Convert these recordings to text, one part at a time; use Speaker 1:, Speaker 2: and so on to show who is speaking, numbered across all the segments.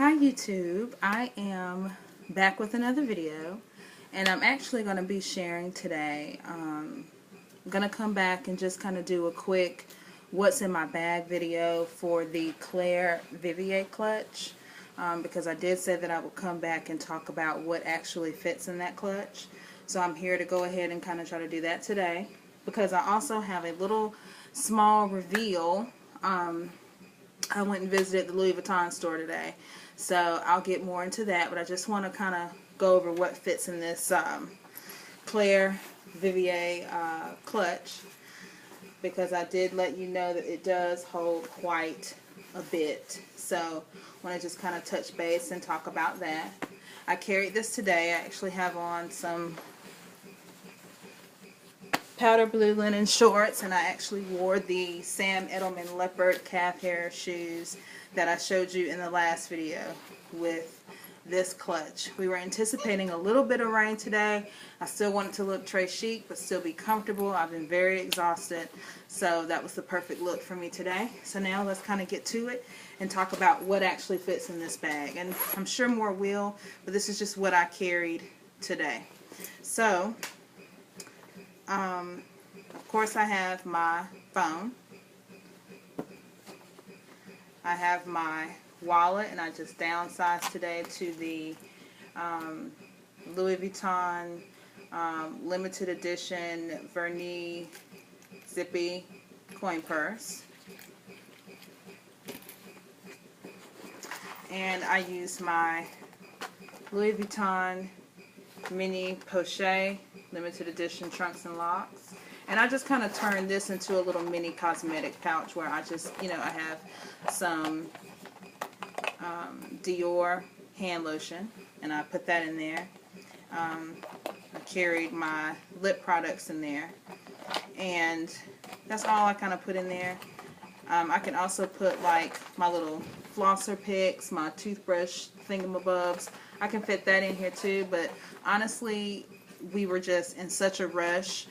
Speaker 1: Hi YouTube, I am back with another video, and I'm actually going to be sharing today. I'm going to come back and just kind of do a quick what's in my bag video for the Claire Vivier clutch, because I did say that I would come back and talk about what actually fits in that clutch. So I'm here to go ahead and kind of try to do that today, because I also have a little small reveal. I went and visited the Louis Vuitton store today, so I'll get more into that, but I just want to kind of go over what fits in this Claire Vivier clutch, because I did let you know that it does hold quite a bit. So I want to just kind of touch base and talk about that. I carried this today. I actually have on some powder blue linen shorts, and I actually wore the Sam Edelman leopard calf hair shoes that I showed you in the last video with this clutch. We were anticipating a little bit of rain today. I still wanted to look très chic but still be comfortable. I've been very exhausted, so that was the perfect look for me today. So now let's kind of get to it and talk about what actually fits in this bag, and I'm sure more will, but this is just what I carried today. So of course, I have my phone. I have my wallet, and I just downsized today to the Louis Vuitton limited edition Vernis zippy coin purse. And I use my Louis Vuitton mini poche limited edition trunks and locks, and I just kind of turned this into a little mini cosmetic pouch where I just, I have some Dior hand lotion, and I put that in there. I carried my lip products in there, and that's all I kind of put in there. I can also put like my little flosser picks, my toothbrush thingamabobs. I can fit that in here too, but honestly, we were just in such a rush.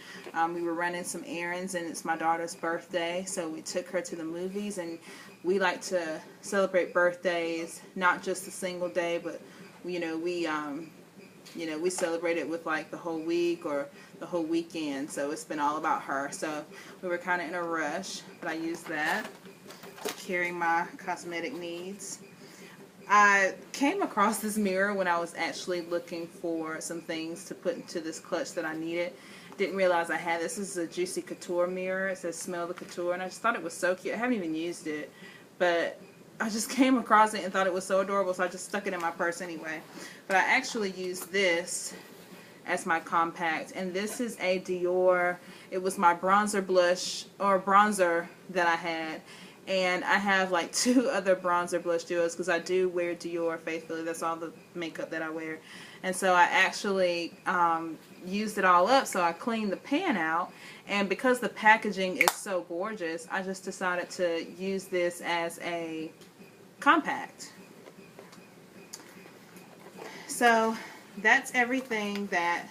Speaker 1: We were running some errands, and it's my daughter's birthday, so we took her to the movies, and we like to celebrate birthdays, not just a single day, but we celebrate it with like the whole week or the whole weekend. So it's been all about her. So we were kind of in a rush, but I used that to carry my cosmetic needs. I came across this mirror when I was actually looking for some things to put into this clutch that I needed. Didn't realize I had this. This is a Juicy Couture mirror. It says Smell the Couture, and I just thought it was so cute. I haven't even used it, but I just came across it and thought it was so adorable, so I just stuck it in my purse anyway. But I actually used this as my compact, and this is a Dior. It was my bronzer blush, or bronzer, that I had. And I have like 2 other bronzer blush duos because I do wear Dior faithfully. That's all the makeup that I wear. And so I actually used it all up, so I cleaned the pan out. And because the packaging is so gorgeous, I just decided to use this as a compact. So that's everything that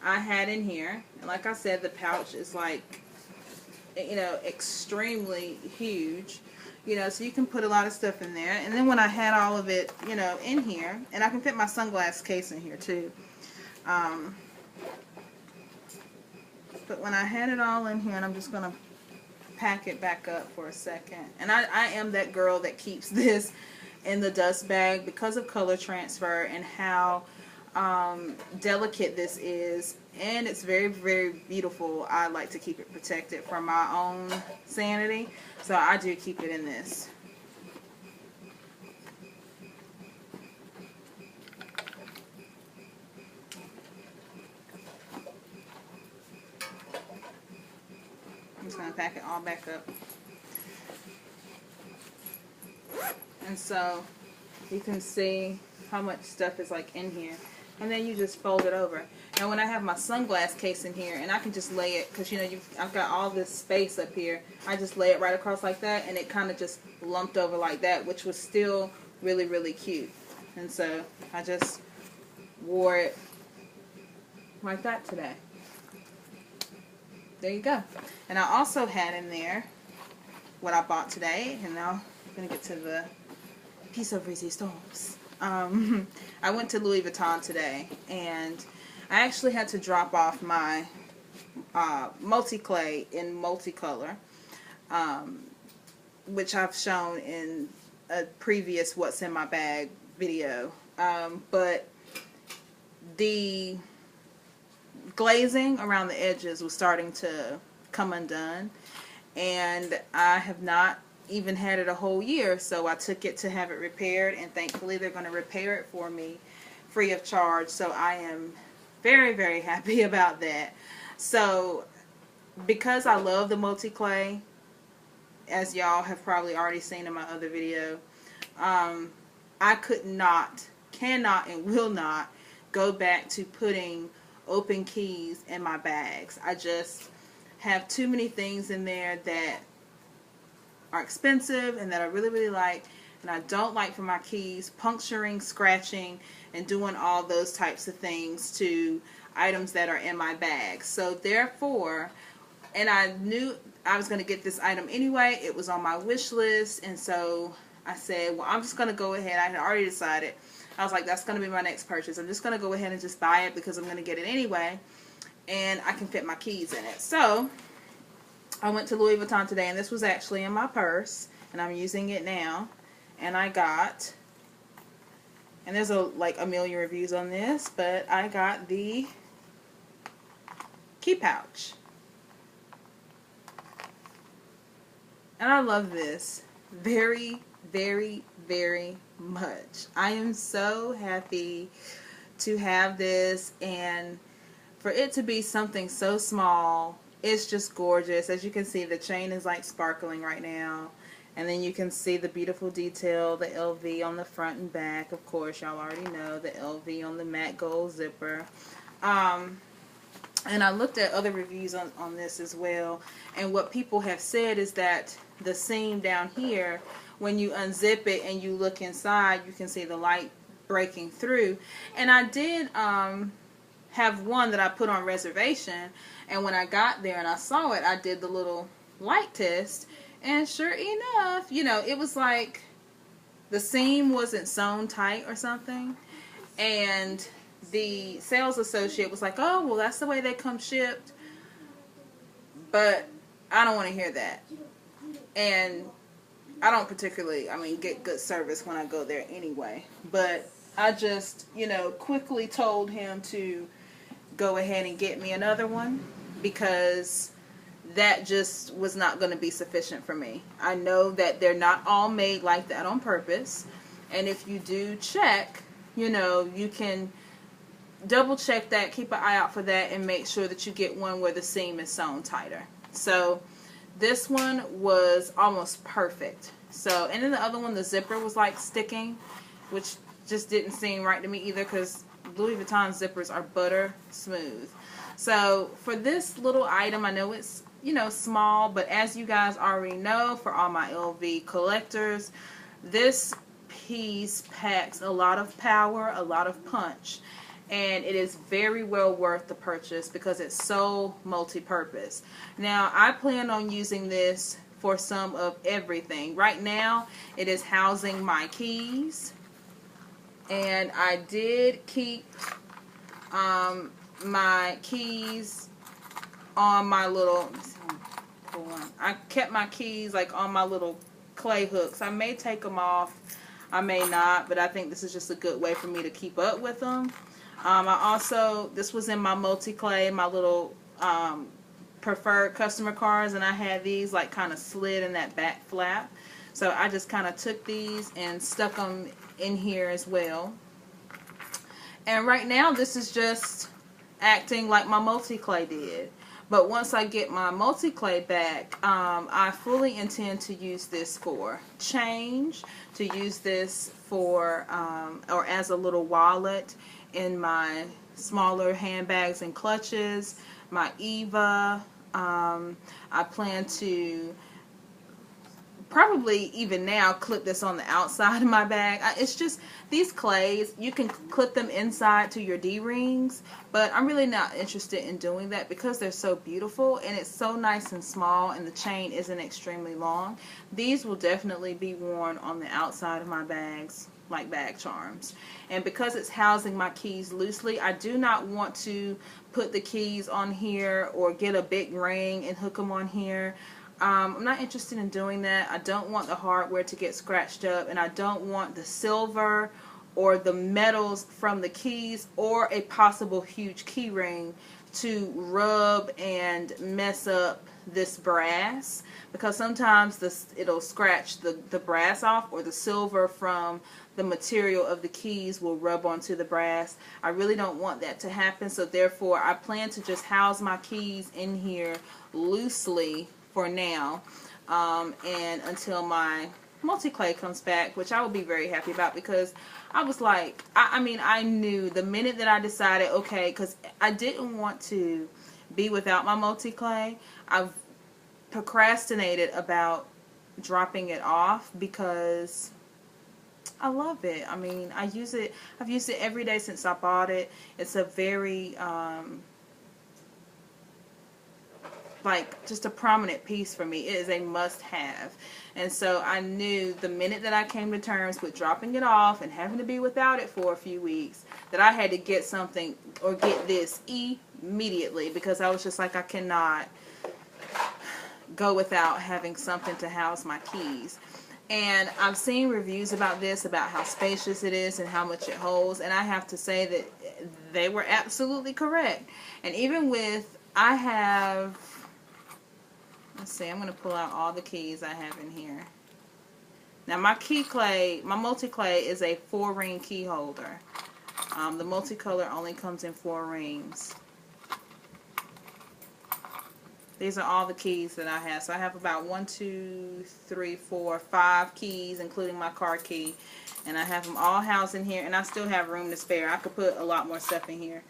Speaker 1: I had in here. And like I said, the pouch is like, extremely huge, so you can put a lot of stuff in there. And then when I had all of it, in here, and I can fit my sunglass case in here too. But when I had it all in here, and I'm just going to pack it back up for a second. And I am that girl that keeps this in the dust bag because of color transfer and how delicate this is, and it's very, very beautiful. I like to keep it protected for my own sanity, so I do keep it in this. I'm just going to pack it all back up. And so you can see how much stuff is like in here. And then you just fold it over. Now when I have my sunglass case in here, and I can just lay it, because I've got all this space up here, I just lay it right across like that, and it kind of just lumped over like that, which was still really, really cute. And so I just wore it like that today. There you go. And I also had in there what I bought today, and now I'm going to get to the piece of resistance. I went to Louis Vuitton today, and I actually had to drop off my multi-clay in multicolor, which I've shown in a previous What's in My Bag video. But the glazing around the edges was starting to come undone, and I have not even had it a whole year, so I took it to have it repaired, and thankfully they're going to repair it for me free of charge. So I am very, very happy about that. So because I love the multi-clay, as y'all have probably already seen in my other video, I cannot and will not go back to putting open keys in my bags. I just have too many things in there that are expensive and that I really, really like, and I don't like for my keys puncturing, scratching, and doing all those types of things to items that are in my bag. So therefore, and I knew I was going to get this item anyway, it was on my wish list, and so I said, well, I'm just going to go ahead. I had already decided. I was like, that's going to be my next purchase. I'm just going to go ahead and just buy it because I'm going to get it anyway, and I can fit my keys in it. So I went to Louis Vuitton today, and this was actually in my purse, and I'm using it now. And I got, and there's like a million reviews on this, but I got the key pouch. And I love this very, very, very much. I am so happy to have this, and for it to be something so small, it's just gorgeous. As you can see, the chain is like sparkling right now, and then you can see the beautiful detail, the LV on the front and back. Of course, y'all already know the LV on the matte gold zipper. And I looked at other reviews on this as well, and what people have said is that the seam down here, when you unzip it and you look inside, you can see the light breaking through. And I did have one that I put on reservation, and when I got there and I saw it, I did the little light test, and sure enough, you know, it was like the seam wasn't sewn tight or something, and the sales associate was like, oh, well, that's the way they come shipped. But I don't want to hear that, and I don't particularly, get good service when I go there anyway. But I just, quickly told him to go ahead and get me another one, because that just was not going to be sufficient for me. I know that they're not all made like that on purpose, and if you do check, you can double check that, keep an eye out for that, and make sure that you get one where the seam is sewn tighter. So this one was almost perfect. So, and then the other one, the zipper was like sticking, which just didn't seem right to me either, because Louis Vuitton zippers are butter smooth. So for this little item, I know it's, small, but as you guys already know, for all my LV collectors, this piece packs a lot of power, a lot of punch, and it is very well worth the purchase because it's so multi-purpose. Now, I plan on using this for some of everything. Right now, it is housing my keys, and I did keep my keys on my little, I kept my keys like on my little clay hooks. I may take them off, I may not, but I think this is just a good way for me to keep up with them. I also, this was in my multi-clay, my little preferred customer cards, and I had these like kind of slid in that back flap. So I just kind of took these and stuck them in here as well. And right now this is just acting like my multi-clay did. But once I get my multi-clay back, I fully intend to use this for change, to use this for, or as a little wallet in my smaller handbags and clutches, my Eva. I plan to probably even now clip this on the outside of my bag. It's just these clays, you can clip them inside to your D-rings, but I'm really not interested in doing that because they're so beautiful and it's so nice and small and the chain isn't extremely long. These will definitely be worn on the outside of my bags like bag charms. And because it's housing my keys loosely, I do not want to put the keys on here or get a big ring and hook them on here. I'm not interested in doing that. I don't want the hardware to get scratched up, and I don't want the silver or the metals from the keys or a possible huge key ring to rub and mess up this brass, because sometimes it'll scratch the brass off, or the silver from the material of the keys will rub onto the brass. I really don't want that to happen, so therefore I plan to just house my keys in here loosely for now, and until my multi-clay comes back, which I will be very happy about, because I was like, I mean, I knew the minute that I decided, okay, because I didn't want to be without my multi-clay. I've procrastinated about dropping it off because I love it. I mean, I've used it every day since I bought it. It's a very like just a prominent piece for me. It is a must-have. And so I knew the minute that I came to terms with dropping it off and having to be without it for a few weeks, that I had to get something, or get this immediately, because I was just like, I cannot go without having something to house my keys. And I've seen reviews about this, about how spacious it is and how much it holds, and I have to say that they were absolutely correct. And even with, I have, let's see, I'm going to pull out all the keys I have in here. Now my key clay, my multi-clay is a 4-ring key holder. The multicolor only comes in 4 rings. These are all the keys that I have. So I have about 1, 2, 3, 4, 5 keys, including my car key. And I have them all housed in here, and I still have room to spare. I could put a lot more stuff in here.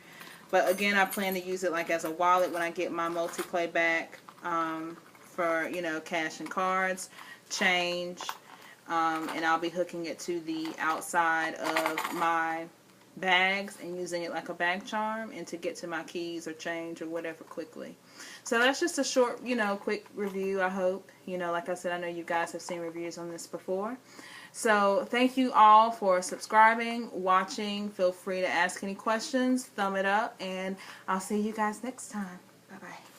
Speaker 1: But again, I plan to use it like as a wallet when I get my multi-clay back, for, you know, cash and cards, change, and I'll be hooking it to the outside of my bags and using it like a bag charm, and to get to my keys or change or whatever quickly. So that's just a short, you know, quick review, I hope. You know, like I said, I know you guys have seen reviews on this before. So thank you all for subscribing, watching. Feel free to ask any questions, thumb it up, and I'll see you guys next time. Bye-bye.